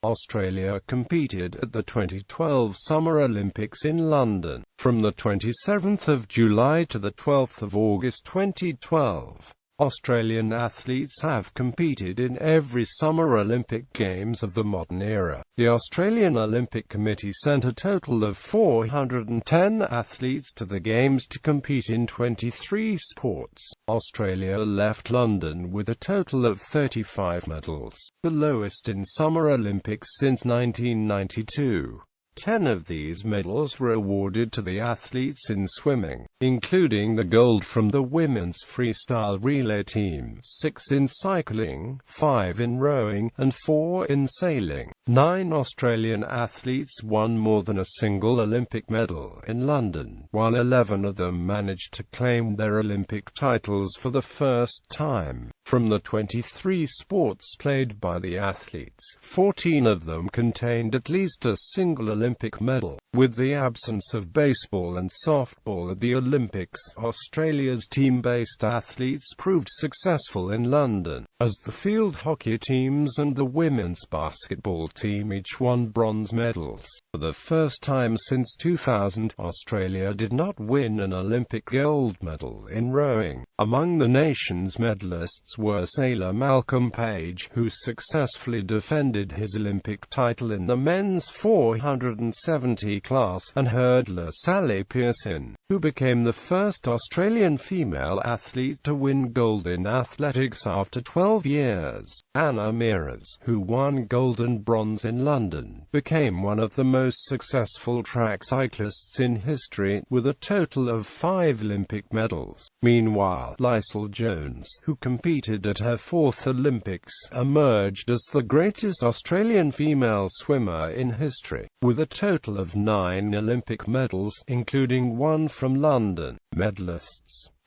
Australia competed at the 2012 Summer Olympics in London, from the 27th of July to the 12th of August 2012. Australian athletes have competed in every Summer Olympic Games of the modern era. The Australian Olympic Committee sent a total of 410 athletes to the Games to compete in 23 sports. Australia left London with a total of 35 medals, the lowest in Summer Olympics since 1992. 10 of these medals were awarded to the athletes in swimming, including the gold from the women's freestyle relay team, 6 in cycling, 5 in rowing, and 4 in sailing. 9 Australian athletes won more than a single Olympic medal in London, while 11 of them managed to claim their Olympic titles for the first time. From the 23 sports played by the athletes, 14 of them contained at least a single Olympic medal. With the absence of baseball and softball at the Olympics, Australia's team-based athletes proved successful in London, as the field hockey teams and the women's basketball team each won bronze medals. For the first time since 2000, Australia did not win an Olympic gold medal in rowing. Among the nation's medalists were sailor Malcolm Page, who successfully defended his Olympic title in the men's 470 class, and hurdler Sally Pearson, who became the first Australian female athlete to win gold in athletics after 12 years. Anna Meares, who won gold and bronze in London, became one of the most successful track cyclists in history, with a total of 5 Olympic medals. Meanwhile, Lysel Jones, who competed at her 4th Olympics, emerged as the greatest Australian female swimmer in history, with a total of 9 Olympic medals, including 1 from London. Medalists *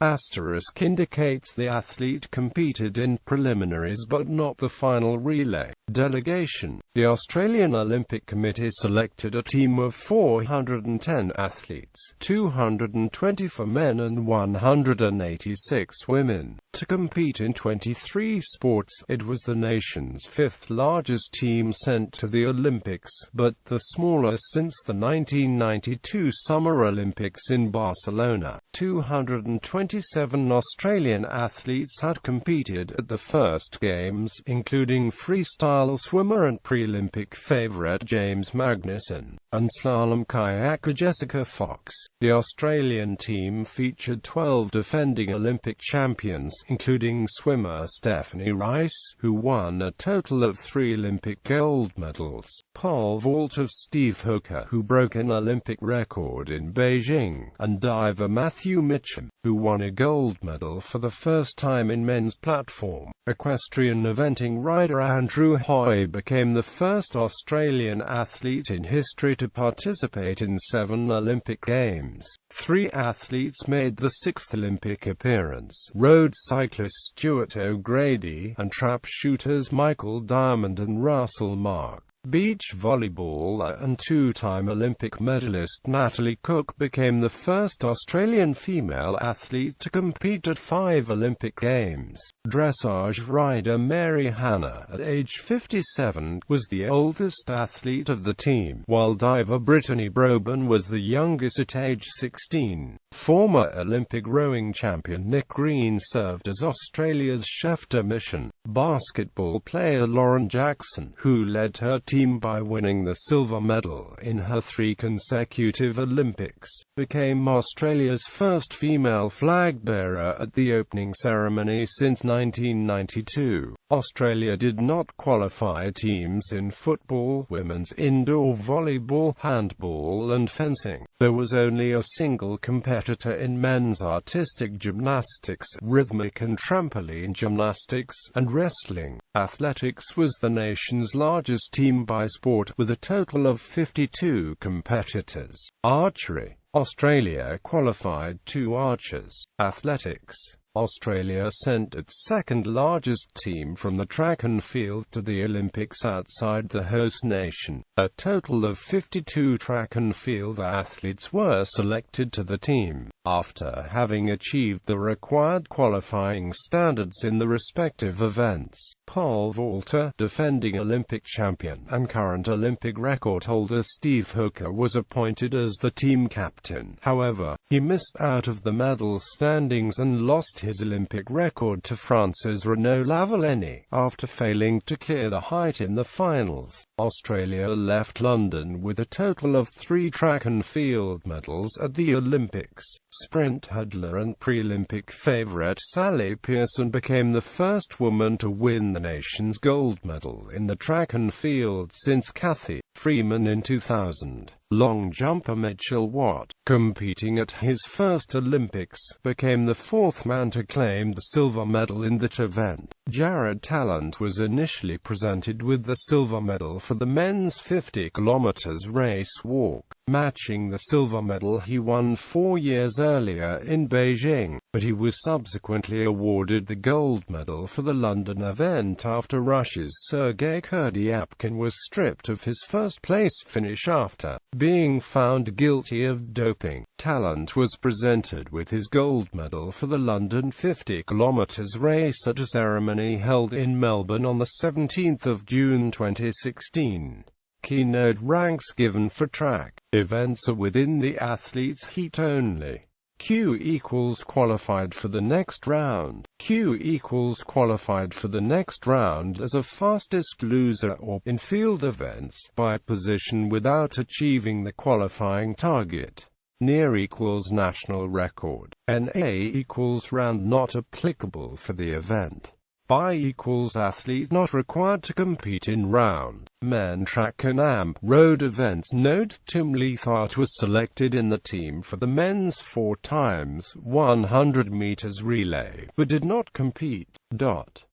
indicates the athlete competed in preliminaries but not the final relay. Delegation. The Australian Olympic Committee selected a team of 410 athletes, 220 for men and 186 women, to compete in 23 sports. It was the nation's 5th largest team sent to the Olympics, but the smallest since the 1992 Summer Olympics in Barcelona. 227 Australian athletes had competed at the first Games, including freestyle swimmer and pre-Olympic favourite James Magnussen, and slalom kayaker Jessica Fox. The Australian team featured 12 defending Olympic champions, including swimmer Stephanie Rice, who won a total of 3 Olympic gold medals, pole vault of Steve Hooker, who broke an Olympic record in Beijing, and diver Matthew Mitcham, who won a gold medal for the first time in men's platform. Equestrian eventing rider Andrew Hoy became the first Australian athlete in history to participate in 7 Olympic Games. 3 athletes made the 6th Olympic appearance: road cyclist Stuart O'Grady, and trap shooters Michael Diamond and Russell Mark. Beach volleyball and 2-time Olympic medalist Natalie Cook became the first Australian female athlete to compete at 5 Olympic Games. Dressage rider Mary Hannah, at age 57, was the oldest athlete of the team, while diver Brittany Broban was the youngest at age 16. Former Olympic rowing champion Nick Green served as Australia's chef de mission. Basketball player Lauren Jackson, who led her team by winning the silver medal in her 3 consecutive Olympics, became Australia's first female flag bearer at the opening ceremony since 1992. Australia did not qualify teams in football, women's indoor volleyball, handball and fencing. There was only a single competitor in men's artistic gymnastics, rhythmic and trampoline gymnastics, and wrestling. Athletics was the nation's largest team by sport, with a total of 52 competitors. Archery. Australia qualified 2 archers. Athletics. Australia sent its 2nd largest team from the track and field to the Olympics outside the host nation. A total of 52 track and field athletes were selected to the team. after having achieved the required qualifying standards in the respective events. Pole vaulter, defending Olympic champion, and current Olympic record holder Steve Hooker was appointed as the team captain. However, he missed out of the medal standings and lost his Olympic record to France's Renaud Lavallenie, after failing to clear the height in the finals. Australia left London with a total of 3 track and field medals at the Olympics. Sprint hurdler and pre-Olympic favourite Sally Pearson became the first woman to win the nation's gold medal in the track and field since Cathy Freeman in 2000. Long jumper Mitchell Watt, competing at his first Olympics, became the 4th man to claim the silver medal in that event. Jared Tallant was initially presented with the silver medal for the men's 50 km race walk, matching the silver medal he won 4 years earlier in Beijing, but he was subsequently awarded the gold medal for the London event after Russia's Sergei Kurdyapkin was stripped of his first-place finish after being found guilty of doping. Tallant was presented with his gold medal for the London 50 km race at a ceremony held in Melbourne on the 17th of June 2016. Keynote ranks given for track events are within the athlete's heat only. Q equals qualified for the next round. Q equals qualified for the next round as a fastest loser or, in field events, by position without achieving the qualifying target. Near equals national record. NA equals round not applicable for the event. By equals athlete not required to compete in round. Men track and amp road events. Note: Tim Leithart was selected in the team for the men's 4x100 meters relay, but did not compete.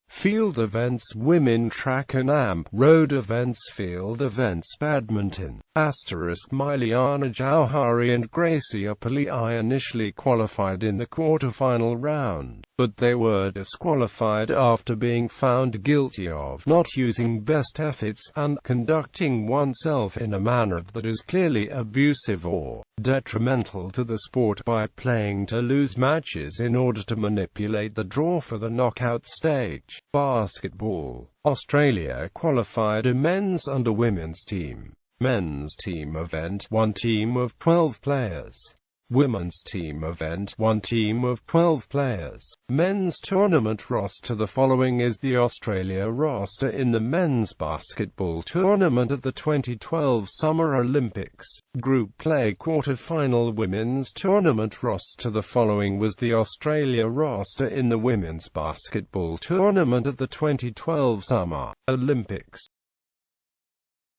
Field events: women track and amp road events. Field events: badminton. Miliana Jauhari and Gracie Apali initially qualified in the quarter-final round, but they were disqualified after being found guilty of not using best efforts and conducting oneself in a manner that is clearly abusive or detrimental to the sport by playing to lose matches in order to manipulate the draw for the knockout stage. Basketball. Australia qualified a men's and a women's team. Men's team event, 1 team of 12 players. Women's team event, 1 team of 12 players. Men's tournament roster. The following is the Australia roster in the men's basketball tournament at the 2012 Summer Olympics. Group play quarter-final. Women's tournament roster. The following was the Australia roster in the women's basketball tournament at the 2012 Summer Olympics.